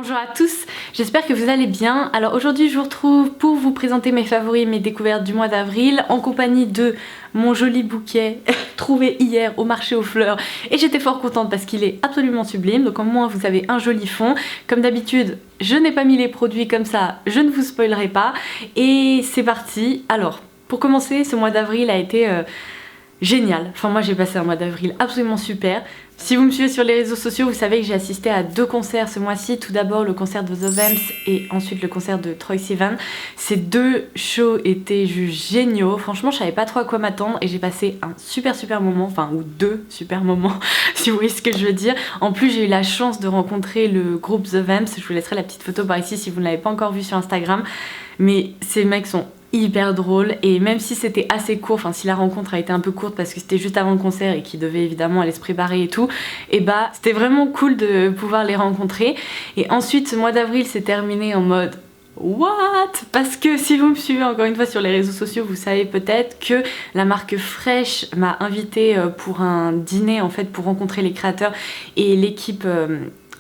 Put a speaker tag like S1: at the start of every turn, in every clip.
S1: Bonjour à tous, j'espère que vous allez bien. Alors aujourd'hui je vous retrouve pour vous présenter mes favoris et mes découvertes du mois d'avril en compagnie de mon joli bouquet trouvé hier au marché aux fleurs et j'étais fort contente parce qu'il est absolument sublime, donc au moins vous avez un joli fond. Comme d'habitude je n'ai pas mis les produits comme ça, je ne vous spoilerai pas et c'est parti. Alors pour commencer, ce mois d'avril a été génial, enfin moi j'ai passé un mois d'avril absolument super. Si vous me suivez sur les réseaux sociaux, vous savez que j'ai assisté à 2 concerts ce mois-ci. Tout d'abord le concert de The Vamps et ensuite le concert de Troye Sivan. Ces 2 shows étaient juste géniaux. Franchement, je savais pas trop à quoi m'attendre et j'ai passé un super moment, enfin ou 2 super moments, si vous voyez ce que je veux dire. En plus, j'ai eu la chance de rencontrer le groupe The Vamps. Je vous laisserai la petite photo par ici si vous ne l'avez pas encore vu sur Instagram. Mais ces mecs sont hyper drôle et même si c'était assez court, enfin si la rencontre a été un peu courte parce que c'était juste avant le concert et qu'ils devaient évidemment aller se préparer et tout, et bah c'était vraiment cool de pouvoir les rencontrer. Et ensuite ce mois d'avril s'est terminé en mode what? Parce que si vous me suivez encore une fois sur les réseaux sociaux, vous savez peut-être que la marque Fresh m'a invitée pour un dîner en fait pour rencontrer les créateurs et l'équipe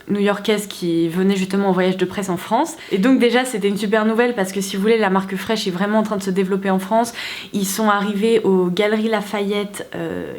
S1: new-yorkaise qui venait justement au voyage de presse en France. Et donc déjà c'était une super nouvelle parce que si vous voulez, la marque Fresh est vraiment en train de se développer en France. Ils sont arrivés aux Galeries Lafayette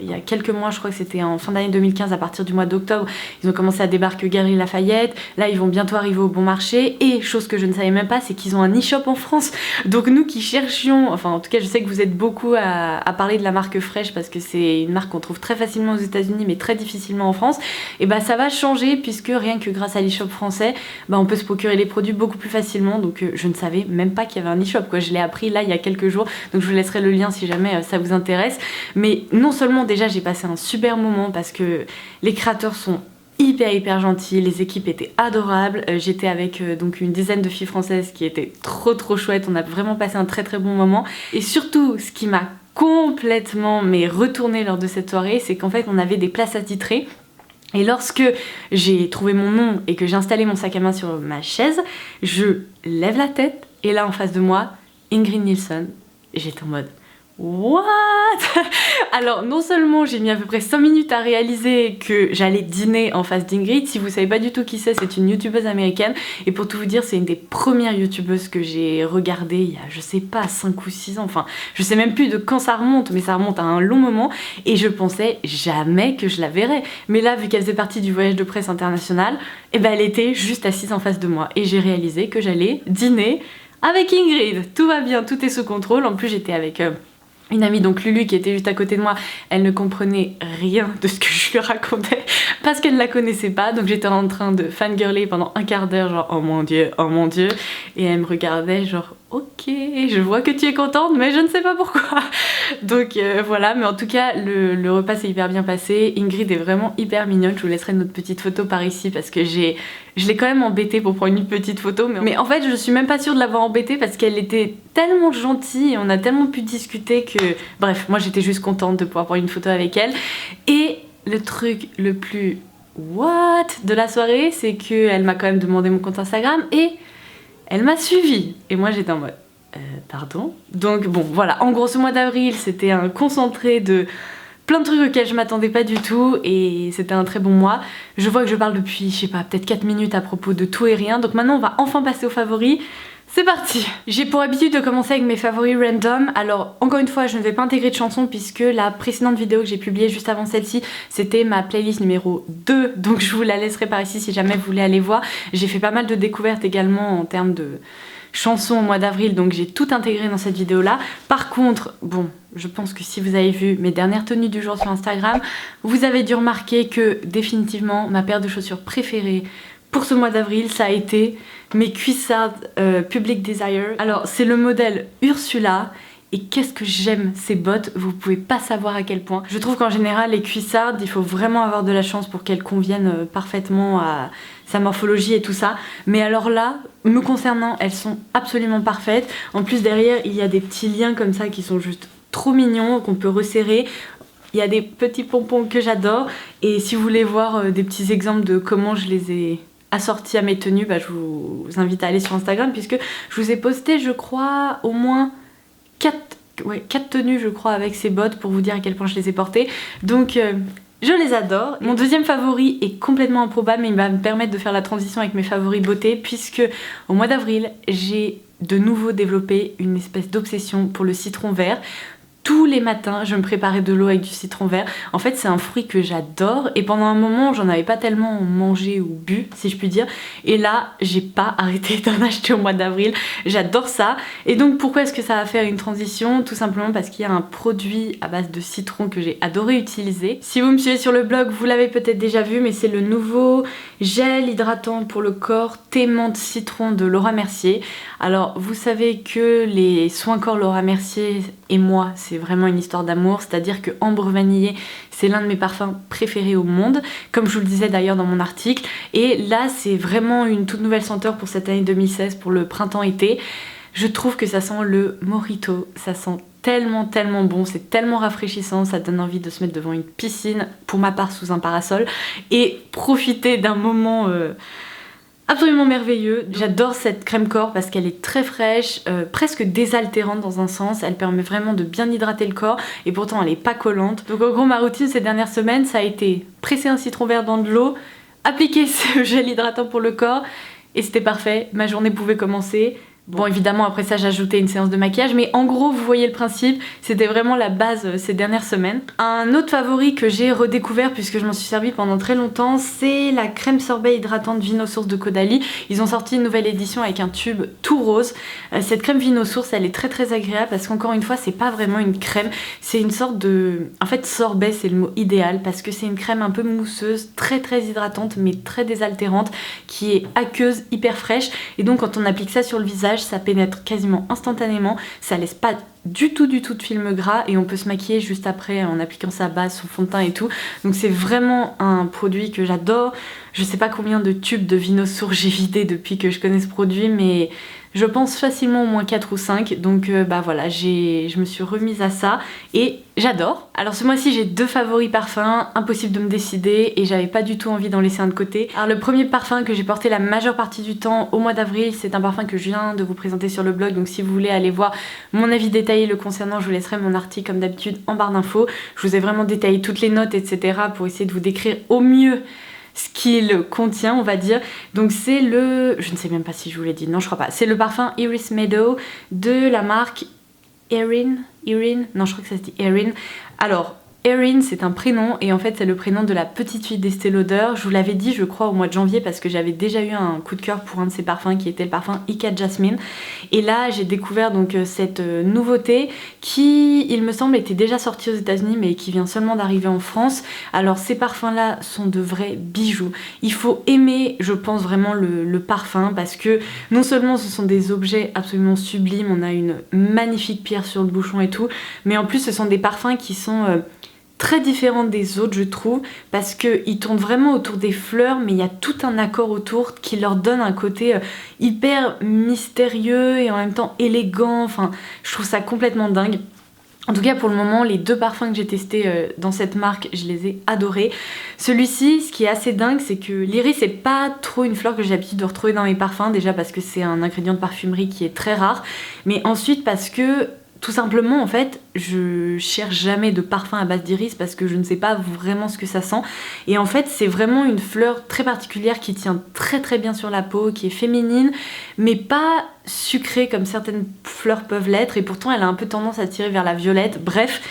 S1: il y a quelques mois, je crois que c'était en fin d'année 2015, à partir du mois d'octobre. Ils ont commencé à débarquer aux Galeries Lafayette. Là ils vont bientôt arriver au Bon Marché. Et chose que je ne savais même pas, c'est qu'ils ont un e-shop en France. Donc nous qui cherchions, enfin en tout cas je sais que vous êtes beaucoup à parler de la marque Fresh parce que c'est une marque qu'on trouve très facilement aux États-Unis mais très difficilement en France. Et bah ça va changer puisque rien que grâce à l'e-shop français, bah on peut se procurer les produits beaucoup plus facilement. Donc je ne savais même pas qu'il y avait un e-shop quoi. Je l'ai appris là il y a quelques jours, donc je vous laisserai le lien si jamais ça vous intéresse. Mais non seulement déjà j'ai passé un super moment parce que les créateurs sont hyper gentils, les équipes étaient adorables, j'étais avec donc une dizaine de filles françaises qui étaient trop chouettes, on a vraiment passé un très bon moment. Et surtout ce qui m'a complètement retourné lors de cette soirée, c'est qu'en fait on avait des places attitrées. Et lorsque j'ai trouvé mon nom et que j'ai installé mon sac à main sur ma chaise, je lève la tête et là en face de moi, Ingrid Nilsson. Et j'étais en mode what? Alors non seulement j'ai mis à peu près 5 minutes à réaliser que j'allais dîner en face d'Ingrid. Si vous savez pas du tout qui c'est une youtubeuse américaine. Et pour tout vous dire, c'est une des premières youtubeuses que j'ai regardées il y a je sais pas 5 ou 6 ans. Enfin je sais même plus de quand ça remonte, mais ça remonte à un long moment. Et je pensais jamais que je la verrais. Mais là vu qu'elle faisait partie du voyage de presse international, et ben elle était juste assise en face de moi. Et j'ai réalisé que j'allais dîner avec Ingrid. Tout va bien, tout est sous contrôle. En plus j'étais avec une amie, donc Lulu, qui était juste à côté de moi. Elle ne comprenait rien de ce que je lui racontais parce qu'elle ne la connaissait pas, donc j'étais en train de fangirler pendant un quart d'heure, genre oh mon dieu, et elle me regardait genre ok, je vois que tu es contente mais je ne sais pas pourquoi. Donc voilà, mais en tout cas le repas s'est hyper bien passé. Ingrid est vraiment hyper mignonne, je vous laisserai notre petite photo par ici parce que je l'ai quand même embêtée pour prendre une petite photo, mais en fait je suis même pas sûre de l'avoir embêtée parce qu'elle était tellement gentille et on a tellement pu discuter que bref, moi j'étais juste contente de pouvoir prendre une photo avec elle. Et le truc le plus what de la soirée, c'est qu'elle m'a quand même demandé mon compte Instagram et elle m'a suivi. Et moi j'étais en mode pardon. Donc bon voilà, en gros ce mois d'avril c'était un concentré de plein de trucs auxquels je m'attendais pas du tout et c'était un très bon mois. Je vois que je parle depuis, je sais pas, peut-être 4 minutes à propos de tout et rien. Donc maintenant on va enfin passer aux favoris. C'est parti! J'ai pour habitude de commencer avec mes favoris random. Alors encore une fois je ne vais pas intégrer de chansons puisque la précédente vidéo que j'ai publiée juste avant celle-ci c'était ma playlist numéro 2. Donc je vous la laisserai par ici si jamais vous voulez aller voir. J'ai fait pas mal de découvertes également en termes de chansons au mois d'avril, donc j'ai tout intégré dans cette vidéo là. Par contre, bon, je pense que si vous avez vu mes dernières tenues du jour sur Instagram, vous avez dû remarquer que définitivement ma paire de chaussures préférée pour ce mois d'avril, ça a été mes Cuissard Public Desire. Alors c'est le modèle Ursula. Et qu'est-ce que j'aime ces bottes, vous pouvez pas savoir à quel point. Je trouve qu'en général les cuissardes, il faut vraiment avoir de la chance pour qu'elles conviennent parfaitement à sa morphologie et tout ça. Mais alors là, me concernant, elles sont absolument parfaites. En plus derrière, il y a des petits liens comme ça qui sont juste trop mignons, qu'on peut resserrer. Il y a des petits pompons que j'adore. Et si vous voulez voir des petits exemples de comment je les ai assortis à mes tenues, bah, je vous invite à aller sur Instagram puisque je vous ai posté, je crois, au moins 4 tenues je crois avec ces bottes pour vous dire à quel point je les ai portées. Donc je les adore. Mon deuxième favori est complètement improbable, mais il va me permettre de faire la transition avec mes favoris beauté, puisque au mois d'avril, j'ai de nouveau développé une espèce d'obsession pour le citron vert. Tous les matins, je me préparais de l'eau avec du citron vert. En fait, c'est un fruit que j'adore et pendant un moment, j'en avais pas tellement mangé ou bu, si je puis dire. Et là, j'ai pas arrêté d'en acheter au mois d'avril. J'adore ça. Et donc, pourquoi est-ce que ça va faire une transition? Tout simplement parce qu'il y a un produit à base de citron que j'ai adoré utiliser. Si vous me suivez sur le blog, vous l'avez peut-être déjà vu, mais c'est le nouveau gel hydratant pour le corps thé menthe citron de Laura Mercier. Alors, vous savez que les soins corps Laura Mercier et moi, c'est vraiment une histoire d'amour, c'est-à-dire que Ambre Vanillé, c'est l'un de mes parfums préférés au monde, comme je vous le disais d'ailleurs dans mon article. Et là, c'est vraiment une toute nouvelle senteur pour cette année 2016, pour le printemps-été. Je trouve que ça sent le mojito, ça sent tellement bon, c'est tellement rafraîchissant, ça donne envie de se mettre devant une piscine, pour ma part sous un parasol, et profiter d'un moment absolument merveilleux. J'adore cette crème corps parce qu'elle est très fraîche, presque désaltérante dans un sens, elle permet vraiment de bien hydrater le corps et pourtant elle est pas collante. Donc en gros ma routine ces dernières semaines ça a été presser un citron vert dans de l'eau, appliquer ce gel hydratant pour le corps et c'était parfait, ma journée pouvait commencer. Bon évidemment après ça j'ai ajouté une séance de maquillage mais en gros vous voyez le principe, c'était vraiment la base ces dernières semaines. Un autre favori que j'ai redécouvert puisque je m'en suis servi pendant très longtemps, c'est la crème sorbet hydratante Vino Source de Caudalie. Ils ont sorti une nouvelle édition avec un tube tout rose. Cette crème Vino Source elle est très agréable parce qu'encore une fois c'est pas vraiment une crème, c'est une sorte de... En fait sorbet c'est le mot idéal parce que c'est une crème un peu mousseuse, très hydratante mais très désaltérante qui est aqueuse, hyper fraîche et donc quand on applique ça sur le visage ça pénètre quasiment instantanément, ça laisse pas du tout de film gras et on peut se maquiller juste après en appliquant sa base, son fond de teint et tout. Donc c'est vraiment un produit que j'adore. Je sais pas combien de tubes de Vino Source j'ai vidé depuis que je connais ce produit mais je pense facilement au moins 4 ou 5 donc bah voilà, je me suis remise à ça et j'adore. Alors ce mois-ci j'ai 2 favoris parfums, impossible de me décider et j'avais pas du tout envie d'en laisser un de côté. Alors le premier parfum que j'ai porté la majeure partie du temps au mois d'avril, c'est un parfum que je viens de vous présenter sur le blog, donc si vous voulez aller voir mon avis détaillé le concernant, je vous laisserai mon article comme d'habitude en barre d'infos. Je vous ai vraiment détaillé toutes les notes etc pour essayer de vous décrire au mieux ce qu'il contient on va dire. Donc c'est le... je ne sais même pas si je vous l'ai dit, non je crois pas. C'est le parfum Iris Meadow de la marque Erin. Non je crois que ça se dit Erin. Alors Erin c'est un prénom et en fait c'est le prénom de la petite fille d'Estée Lauder. Je vous l'avais dit je crois au mois de janvier parce que j'avais déjà eu un coup de cœur pour un de ses parfums qui était le parfum Icat Jasmine. Et là j'ai découvert donc cette nouveauté qui il me semble était déjà sortie aux États-Unis mais qui vient seulement d'arriver en France. Alors ces parfums là sont de vrais bijoux. Il faut aimer je pense vraiment le parfum parce que non seulement ce sont des objets absolument sublimes, on a une magnifique pierre sur le bouchon et tout, mais en plus ce sont des parfums qui sont très différentes des autres je trouve parce qu'ils tournent vraiment autour des fleurs mais il y a tout un accord autour qui leur donne un côté hyper mystérieux et en même temps élégant, enfin je trouve ça complètement dingue. En tout cas pour le moment les 2 parfums que j'ai testés dans cette marque je les ai adorés. Celui-ci ce qui est assez dingue c'est que l'iris c'est pas trop une fleur que j'ai l'habitude de retrouver dans mes parfums, déjà parce que c'est un ingrédient de parfumerie qui est très rare mais ensuite parce que tout simplement en fait je cherche jamais de parfum à base d'iris parce que je ne sais pas vraiment ce que ça sent et en fait c'est vraiment une fleur très particulière qui tient très bien sur la peau, qui est féminine mais pas sucrée comme certaines fleurs peuvent l'être et pourtant elle a un peu tendance à tirer vers la violette. Bref,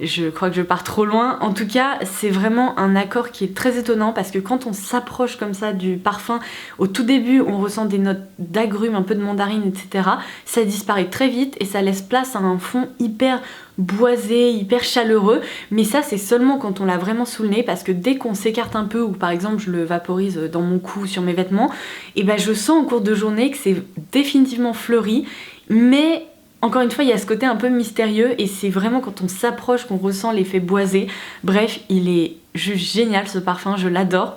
S1: je crois que je pars trop loin. En tout cas, c'est vraiment un accord qui est très étonnant parce que quand on s'approche comme ça du parfum, au tout début, on ressent des notes d'agrumes, un peu de mandarine, etc. Ça disparaît très vite et ça laisse place à un fond hyper boisé, hyper chaleureux. Mais ça, c'est seulement quand on l'a vraiment sous le nez parce que dès qu'on s'écarte un peu ou par exemple je le vaporise dans mon cou, sur mes vêtements, et ben je sens en cours de journée que c'est définitivement fleuri, mais encore une fois, il y a ce côté un peu mystérieux et c'est vraiment quand on s'approche qu'on ressent l'effet boisé. Bref, il est juste génial ce parfum, je l'adore.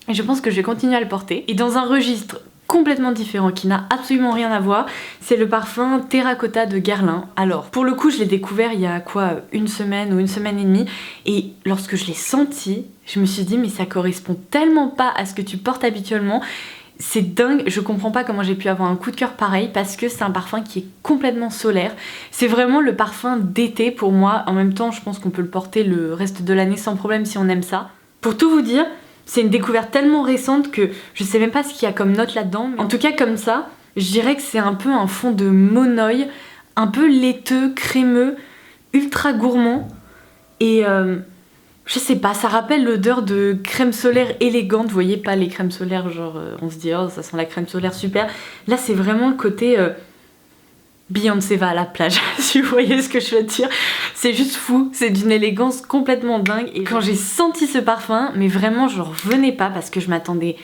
S1: Et je pense que je vais continuer à le porter. Et dans un registre complètement différent qui n'a absolument rien à voir, c'est le parfum Terracotta de Guerlain. Alors, pour le coup, je l'ai découvert il y a quoi, une semaine ou une semaine et demie. Et lorsque je l'ai senti, je me suis dit mais ça correspond tellement pas à ce que tu portes habituellement. c'est dingue, je comprends pas comment j'ai pu avoir un coup de cœur pareil parce que c'est un parfum qui est complètement solaire. C'est vraiment le parfum d'été pour moi. En même temps, je pense qu'on peut le porter le reste de l'année sans problème si on aime ça. Pour tout vous dire, c'est une découverte tellement récente que je sais même pas ce qu'il y a comme note là-dedans. Mais en tout cas, comme ça, je dirais que c'est un peu un fond de monoï, un peu laiteux, crémeux, ultra gourmand. Et je sais pas, ça rappelle l'odeur de crème solaire élégante. Vous voyez, pas les crèmes solaires genre on se dit oh ça sent la crème solaire super. Là c'est vraiment le côté Beyoncé va à la plage, si vous voyez ce que je veux dire. C'est juste fou, c'est d'une élégance complètement dingue. Et quand j'ai senti ce parfum, mais vraiment je revenais pas parce que je m'attendais...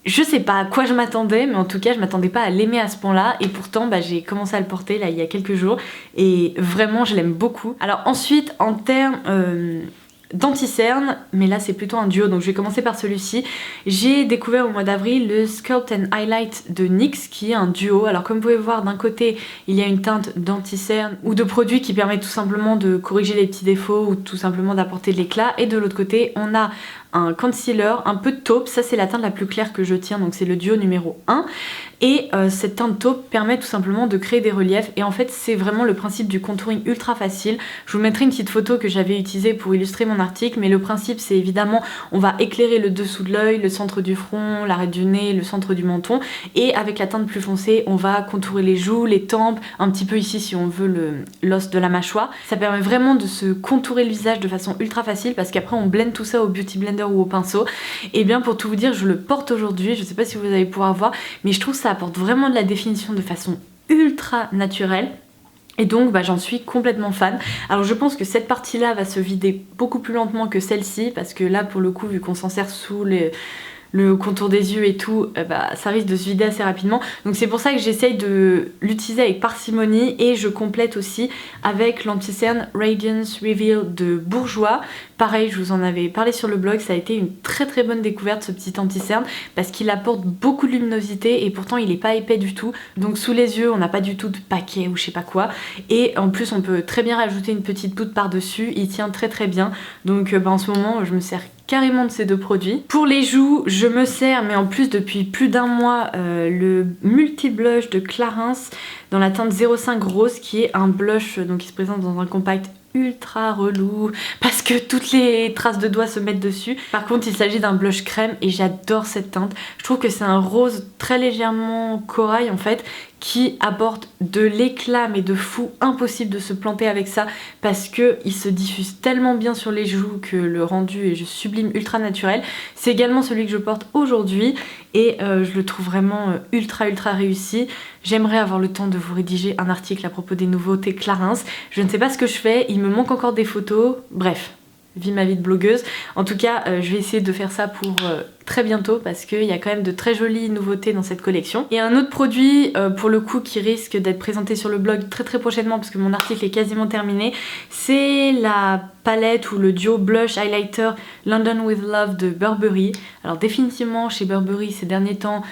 S1: Je sais pas à quoi je m'attendais, mais en tout cas je m'attendais pas à l'aimer à ce point-là. Et pourtant bah, j'ai commencé à le porter là il y a quelques jours et vraiment je l'aime beaucoup. Alors ensuite en termes d'anti-cerne, mais là c'est plutôt un duo donc je vais commencer par celui-ci. J'ai découvert au mois d'avril le Sculpt and Highlight de NYX qui est un duo. Alors comme vous pouvez voir d'un côté il y a une teinte d'anti-cerne ou de produit qui permet tout simplement de corriger les petits défauts ou tout simplement d'apporter de l'éclat, et de l'autre côté on a un concealer, un peu de taupe, ça c'est la teinte la plus claire que je tiens donc c'est le duo numéro 1. Et cette teinte taupe permet tout simplement de créer des reliefs et en fait c'est vraiment le principe du contouring ultra facile. Je vous mettrai une petite photo que j'avais utilisée pour illustrer mon article, mais le principe c'est évidemment on va éclairer le dessous de l'œil, le centre du front, l'arête du nez, le centre du menton, et avec la teinte plus foncée on va contourer les joues, les tempes, un petit peu ici si on veut l'os de la mâchoire. Ça permet vraiment de se contourer le visage de façon ultra facile parce qu'après on blende tout ça au beauty blender ou au pinceau. Et bien pour tout vous dire je le porte aujourd'hui, je sais pas si vous allez pouvoir voir mais je trouve ça apporte vraiment de la définition de façon ultra naturelle. Et donc bah, j'en suis complètement fan. Alors je pense que cette partie là va se vider beaucoup plus lentement que celle-ci parce que là pour le coup vu qu'on s'en sert sous le contour des yeux et tout, bah, ça risque de se vider assez rapidement. Donc c'est pour ça que j'essaye de l'utiliser avec parcimonie et je complète aussi avec l'anti-cerne Radiance Reveal de Bourjois. Pareil, je vous en avais parlé sur le blog, ça a été une très très bonne découverte ce petit anti-cerne parce qu'il apporte beaucoup de luminosité et pourtant il est pas épais du tout. Donc sous les yeux on n'a pas du tout de paquet ou je sais pas quoi. Et en plus on peut très bien rajouter une petite poudre par dessus, il tient très très bien. Donc bah, en ce moment je me sers carrément de ces deux produits. Pour les joues, je me sers, mais en plus depuis plus d'un mois, le Multi Blush de Clarins dans la teinte 05 Rose qui est un blush donc, qui se présente dans un compact ultra relou parce que toutes les traces de doigts se mettent dessus. Par contre il s'agit d'un blush crème et j'adore cette teinte. Je trouve que c'est un rose très légèrement corail en fait qui apporte de l'éclat mais de fou, impossible de se planter avec ça parce que il se diffuse tellement bien sur les joues que le rendu est juste sublime, ultra naturel. C'est également celui que je porte aujourd'hui et je le trouve vraiment ultra réussi. J'aimerais avoir le temps de vous rédiger un article à propos des nouveautés Clarins. Je ne sais pas ce que je fais, il me manque encore des photos, bref. Vie ma vie de blogueuse. En tout cas, je vais essayer de faire ça pour très bientôt parce qu'il y a quand même de très jolies nouveautés dans cette collection. Et un autre produit, pour le coup, qui risque d'être présenté sur le blog très prochainement parce que mon article est quasiment terminé, c'est la palette ou le duo blush highlighter London with Love de Burberry. Alors définitivement, chez Burberry, ces derniers temps,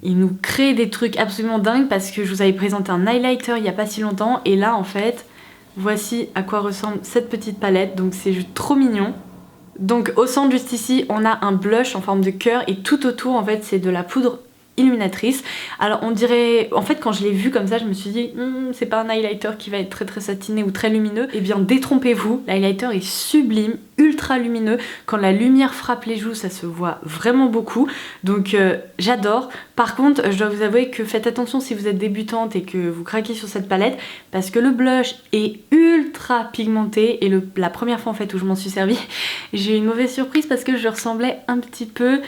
S1: ils nous créent des trucs absolument dingues parce que je vous avais présenté un highlighter il n'y a pas si longtemps et là, en fait... Voici à quoi ressemble cette petite palette, donc c'est juste trop mignon. Donc au centre juste ici on a un blush en forme de cœur et tout autour en fait c'est de la poudre illuminatrice. Alors on dirait, en fait quand je l'ai vu comme ça je me suis dit c'est pas un highlighter qui va être très satiné ou très lumineux. Et bien détrompez-vous, l'highlighter est sublime, ultra lumineux. Quand la lumière frappe les joues ça se voit vraiment beaucoup, donc j'adore. Par contre je dois vous avouer que faites attention si vous êtes débutante et que vous craquez sur cette palette parce que le blush est ultra pigmenté et la première fois en fait où je m'en suis servi j'ai eu une mauvaise surprise parce que je ressemblais un petit peu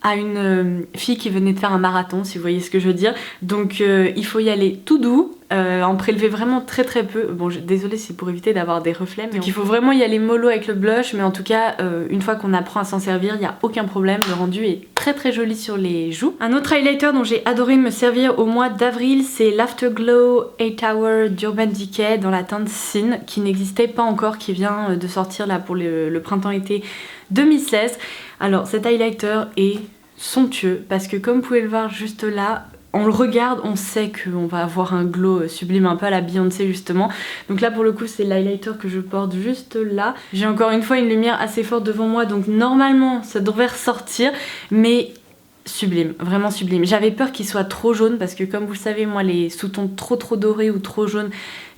S1: à une fille qui venait de faire un marathon, si vous voyez ce que je veux dire. Donc il faut y aller tout doux, en prélever vraiment très peu. Bon, désolée, c'est pour éviter d'avoir des reflets, mais il faut vraiment y aller mollo avec le blush. Mais en tout cas, une fois qu'on apprend à s'en servir, il n'y a aucun problème. Le rendu est très joli sur les joues. Un autre highlighter dont j'ai adoré me servir au mois d'avril, c'est l'Afterglow 8 Hour d'Urban Decay dans la teinte Sin, qui n'existait pas encore, qui vient de sortir là pour le printemps-été 2016. Alors cet highlighter est somptueux parce que comme vous pouvez le voir juste là, on le regarde, on sait qu'on va avoir un glow sublime un peu à la Beyoncé justement. Donc là pour le coup c'est l'highlighter que je porte juste là. J'ai encore une fois une lumière assez forte devant moi donc normalement ça devrait ressortir, mais sublime, vraiment sublime. J'avais peur qu'il soit trop jaune parce que comme vous le savez, moi les sous-tons trop dorés ou trop jaunes,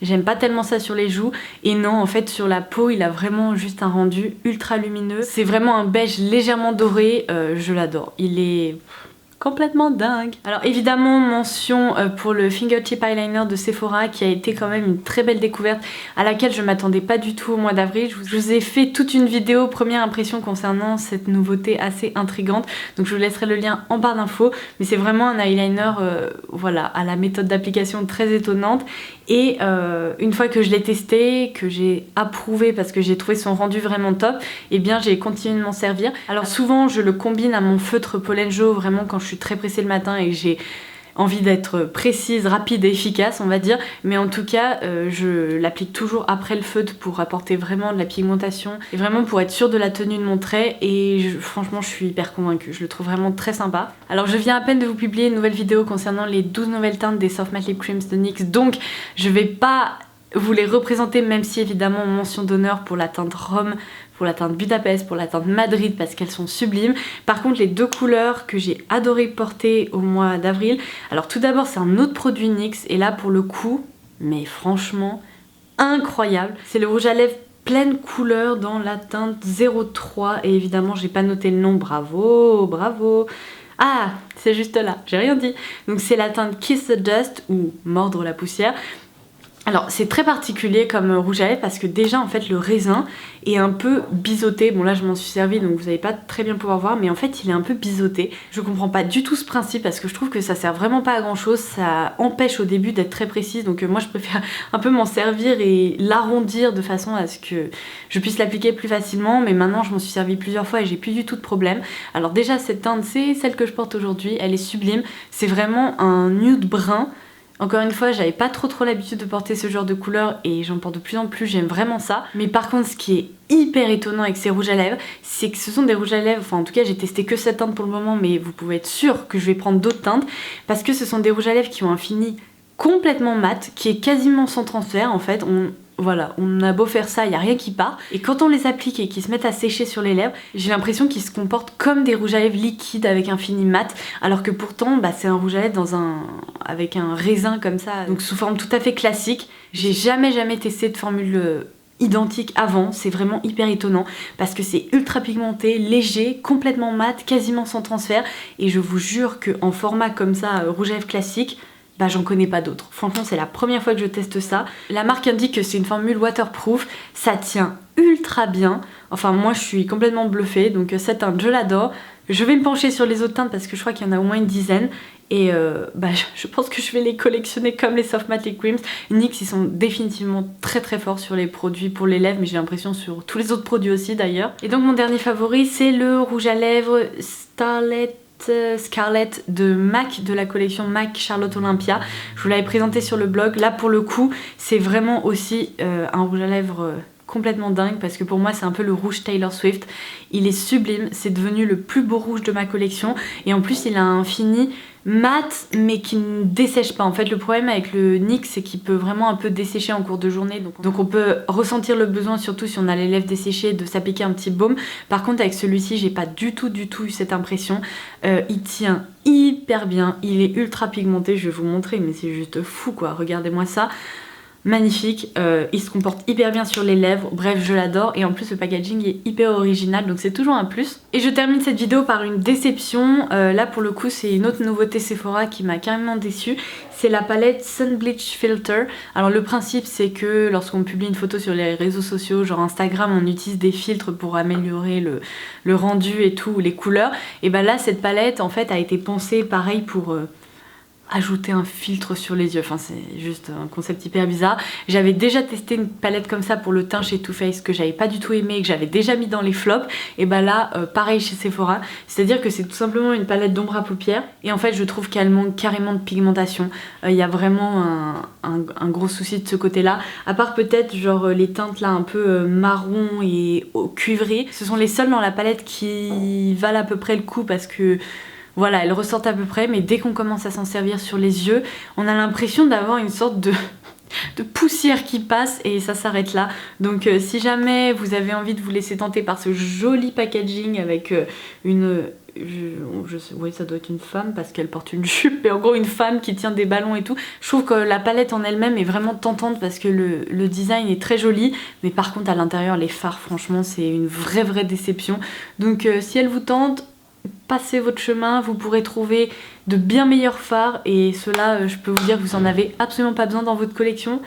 S1: j'aime pas tellement ça sur les joues. Et non, en fait sur la peau, il a vraiment juste un rendu ultra lumineux. C'est vraiment un beige légèrement doré, je l'adore. Il est complètement dingue. Alors évidemment mention pour le Fingertip Eyeliner de Sephora qui a été quand même une très belle découverte à laquelle je m'attendais pas du tout au mois d'avril. Je vous ai fait toute une vidéo première impression concernant cette nouveauté assez intrigante, donc je vous laisserai le lien en barre d'infos, mais c'est vraiment un eyeliner voilà, à la méthode d'application très étonnante. Et une fois que je l'ai testé, que j'ai approuvé parce que j'ai trouvé son rendu vraiment top, et bien j'ai continué de m'en servir. Alors souvent je le combine à mon feutre Pollen Joe vraiment quand je suis très pressée le matin et que j'ai envie d'être précise, rapide et efficace on va dire, mais en tout cas je l'applique toujours après le feutre pour apporter vraiment de la pigmentation et vraiment pour être sûre de la tenue de mon trait. Et franchement je suis hyper convaincue, je le trouve vraiment très sympa. Alors je viens à peine de vous publier une nouvelle vidéo concernant les 12 nouvelles teintes des Soft Matte Lip Creams de NYX, donc je vais pas vous les représenter, même si évidemment mention d'honneur pour la teinte Rome, pour la teinte Budapest, pour la teinte Madrid parce qu'elles sont sublimes. Par contre les deux couleurs que j'ai adoré porter au mois d'avril, alors tout d'abord c'est un autre produit NYX et là pour le coup, mais franchement incroyable, c'est le rouge à lèvres pleine couleur dans la teinte 03 et évidemment j'ai pas noté le nom, bravo, bravo. Ah, c'est juste là, j'ai rien dit. Donc c'est la teinte Kiss the Dust ou Mordre la poussière. Alors c'est très particulier comme rouge à lèvres parce que déjà en fait le raisin est un peu biseauté. Bon là je m'en suis servi donc vous n'allez pas très bien pouvoir voir, mais en fait il est un peu biseauté. Je comprends pas du tout ce principe parce que je trouve que ça sert vraiment pas à grand chose. Ça empêche au début d'être très précise, donc moi je préfère un peu m'en servir et l'arrondir de façon à ce que je puisse l'appliquer plus facilement. Mais maintenant je m'en suis servi plusieurs fois et j'ai plus du tout de problème. Alors déjà cette teinte c'est celle que je porte aujourd'hui, elle est sublime. C'est vraiment un nude brun. Encore une fois, j'avais pas trop l'habitude de porter ce genre de couleur et j'en porte de plus en plus, j'aime vraiment ça. Mais par contre, ce qui est hyper étonnant avec ces rouges à lèvres, c'est que ce sont des rouges à lèvres, enfin en tout cas j'ai testé que cette teinte pour le moment, mais vous pouvez être sûr que je vais prendre d'autres teintes parce que ce sont des rouges à lèvres qui ont un fini complètement mat, qui est quasiment sans transfert en fait. Voilà, on a beau faire ça, il n'y a rien qui part. Et quand on les applique et qu'ils se mettent à sécher sur les lèvres, j'ai l'impression qu'ils se comportent comme des rouges à lèvres liquides avec un fini mat, alors que pourtant c'est un rouge à lèvres avec un raisin comme ça, donc sous forme tout à fait classique. J'ai jamais testé de formule identique avant, c'est vraiment hyper étonnant parce que c'est ultra pigmenté, léger, complètement mat, quasiment sans transfert, et je vous jure qu'en format comme ça, rouge à lèvres classique, j'en connais pas d'autres. Franchement c'est la première fois que je teste ça. La marque indique que c'est une formule waterproof, ça tient ultra bien. Enfin moi je suis complètement bluffée, donc cette teinte je l'adore. Je vais me pencher sur les autres teintes parce que je crois qu'il y en a au moins une dizaine. Et je pense que je vais les collectionner comme les Soft Matte Lip Creams. NYX ils sont définitivement très forts sur les produits pour les lèvres, mais j'ai l'impression sur tous les autres produits aussi d'ailleurs. Et donc mon dernier favori c'est le rouge à lèvres Scarlett de MAC, de la collection MAC Charlotte Olympia. Je vous l'avais présenté sur le blog. Là pour le coup c'est vraiment aussi un rouge à lèvres complètement dingue parce que pour moi c'est un peu le rouge Taylor Swift. Il est sublime, c'est devenu le plus beau rouge de ma collection et en plus il a un fini mat mais qui ne dessèche pas. En fait le problème avec le NYX c'est qu'il peut vraiment un peu dessécher en cours de journée, donc on peut ressentir le besoin, surtout si on a les lèvres desséchées, de s'appliquer un petit baume. Par contre avec celui-ci j'ai pas du tout eu cette impression. Il tient hyper bien, il est ultra pigmenté, je vais vous montrer mais c'est juste fou quoi, regardez-moi ça. Magnifique, il se comporte hyper bien sur les lèvres, bref je l'adore et en plus le packaging est hyper original donc c'est toujours un plus. Et je termine cette vidéo par une déception, là pour le coup c'est une autre nouveauté Sephora qui m'a carrément déçue, c'est la palette Sun Bleach Filter. Alors le principe c'est que lorsqu'on publie une photo sur les réseaux sociaux genre Instagram, on utilise des filtres pour améliorer le rendu et tout, les couleurs, et là cette palette en fait a été pensée pareil pour ajouter un filtre sur les yeux, enfin c'est juste un concept hyper bizarre. J'avais déjà testé une palette comme ça pour le teint chez Too Faced que j'avais pas du tout aimé et que j'avais déjà mis dans les flops, et là pareil chez Sephora, c'est à dire que c'est tout simplement une palette d'ombre à paupières et en fait je trouve qu'elle manque carrément de pigmentation. Il y a vraiment un gros souci de ce côté là, à part peut-être genre les teintes là un peu marron et cuivré, ce sont les seules dans la palette qui valent à peu près le coup parce que voilà, elles ressortent à peu près, mais dès qu'on commence à s'en servir sur les yeux, on a l'impression d'avoir une sorte de poussière qui passe et ça s'arrête là. Donc si jamais vous avez envie de vous laisser tenter par ce joli packaging avec une Oui, ça doit être une femme parce qu'elle porte une jupe, et en gros une femme qui tient des ballons et tout. Je trouve que la palette en elle-même est vraiment tentante parce que le design est très joli, mais par contre à l'intérieur les fards, franchement c'est une vraie déception. Donc si elle vous tente, passez votre chemin, vous pourrez trouver de bien meilleurs fards, et ceux-là je peux vous dire que vous en avez absolument pas besoin dans votre collection,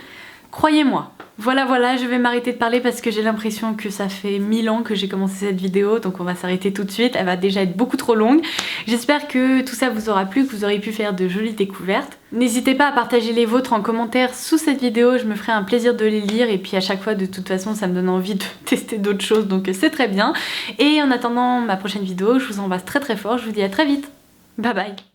S1: croyez-moi. Voilà, je vais m'arrêter de parler parce que j'ai l'impression que ça fait 1000 ans que j'ai commencé cette vidéo, donc on va s'arrêter tout de suite, elle va déjà être beaucoup trop longue. J'espère que tout ça vous aura plu, que vous aurez pu faire de jolies découvertes. N'hésitez pas à partager les vôtres en commentaire sous cette vidéo, je me ferai un plaisir de les lire, et puis à chaque fois de toute façon ça me donne envie de tester d'autres choses, donc c'est très bien. Et en attendant ma prochaine vidéo, je vous embrasse très fort, je vous dis à très vite. Bye bye.